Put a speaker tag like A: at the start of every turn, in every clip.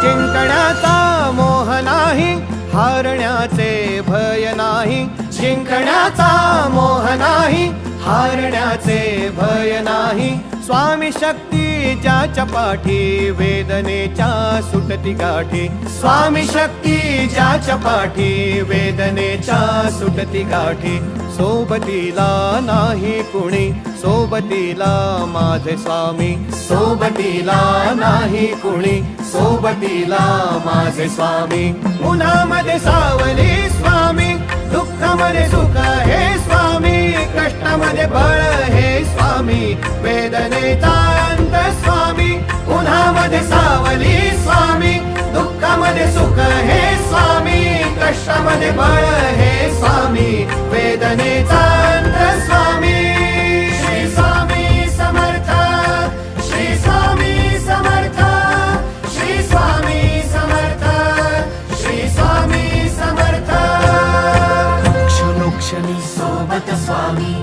A: जिंकण्याचा मोह नाही, हारण्याचे भय नाही. जिंकण्याचा मोह नाही, हारण्याचे भय नाही. स्वामी शक्ती ज्याच्या पाठी, वेदनेच्या सुटती गाठी. स्वामी शक्ती ज्याच्या पाठी, वेदनेच्या सुटती गाठी. सोबतीला नाही कुणी, सोबतीला माझे स्वामी. सोबतीला नाही कुणी, सोबतीला माझे स्वामी. उन्हामध्ये सावली स्वामी, दुःखामध्ये सुख हे स्वामी. कष्टामध्ये बळ हे स्वामी, वेदनेचा अंत स्वामी. उन्हामध्ये सावली स्वामी, दुःखामध्ये सुख हे स्वामी. कष्टामध्ये बळ हे स्वामी, वेदनेचा अंत स्वामी. श्री स्वामी समर्थ, श्री स्वामी समर्थ, श्री स्वामी समर्थ, श्री स्वामी समर्थ.
B: क्षणोक्षणी
C: सोबत स्वामी,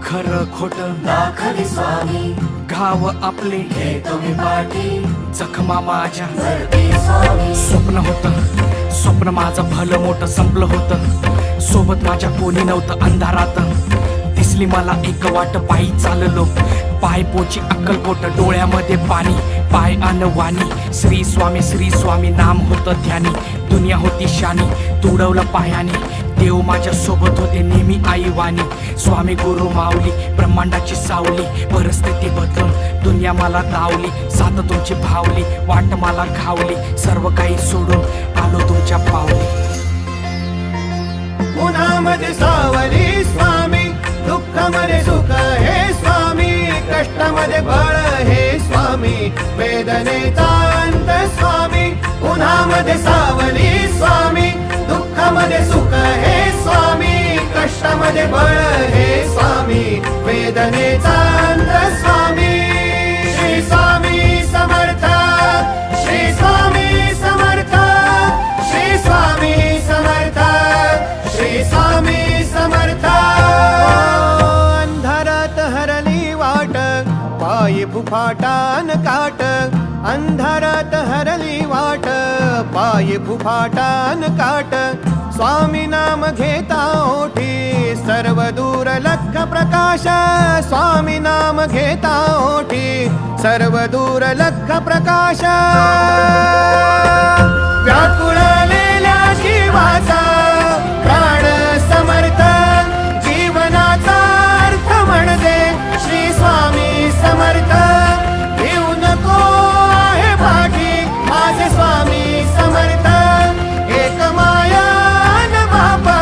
B: खरं खोटं
C: दाखवी स्वामी.
B: घाव आपले
C: घेतो मी पाठी,
B: जखमा माझ्या
C: भरती स्वामी.
B: स्वप्न होतं, स्वप्न माझं भलं मोठं संपलं होतं. सोबत माझ्या कोणी नव्हतं अंधारात. दिसली मला एक वाट, पायी चाललो पाय पोची अक्कलकोट. डोळ्यामध्ये पाणी, पाय अनवाणी. श्री स्वामी नाम होतं ध्यानी. दुनिया होती शानी, तुडवलं पायाने. देव माझ्या सोबत होते नेहमी आईवानी. स्वामी गुरु माऊली, ब्रह्मांडाची सावली. परिस्थिती बदलून दुनिया मला दावली. साथ तुमची भावली, वाट मला घावली. सर्व काही सोडून आलो तुमच्या पावली.
A: उन्हामध्ये सावली स्वामी, दुःखामध्ये सुख हे स्वामी. कष्टामध्ये बळ हे स्वामी, वेदनेचा अंत स्वामी. उन्हामध्ये सावली स्वामी, दुःखामध्ये सुख हे स्वामी. कष्टामध्ये बळ हे स्वामी, वेदनेचा अंत स्वामी. श्री स्वामी समर्थ, श्री स्वामी समर्थ, श्री स्वामी समर्थ, श्री स्वामी समर्थ. अंधारात हरली वाट, पायी फुफाटान काट. अंधारात हरली वाट, पायी फुफाटान काट. स्वामी नाम घेता ओठी, सर्व दूर लख प्रकाश. स्वामी नाम घेता ओठी, सर्व दूर लख प्रकाश. व्याकुळलेल्या जीवाचा प्राण समर्थ, जीवनाचा अर्थ म्हणजे श्री स्वामी समर्थ. घेऊ नको आहे पाठी, माझे स्वामी समर्थ. एक माया न बापा,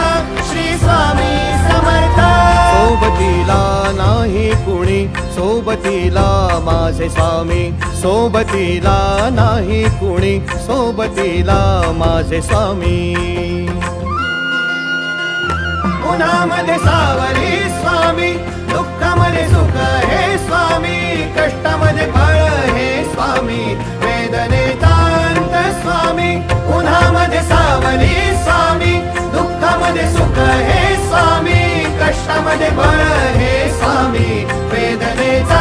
A: श्री स्वामी समर्थ. सोबतीला नाही कुणी, सोबतीला माझे स्वामी. सोबतीला नाही कुणी, सोबतीला माझे स्वामी. उन्हामध्ये सावली स्वामी, दुःखामध्ये सुख हे स्वामी. कष्टामध्ये बळ हे स्वामी, वेदनेचा अंत स्वामी. उन्हामध्ये सावली स्वामी, दुःखामध्ये सुख हे स्वामी. कष्टामध्ये बळ हे स्वामी, वेदनेचा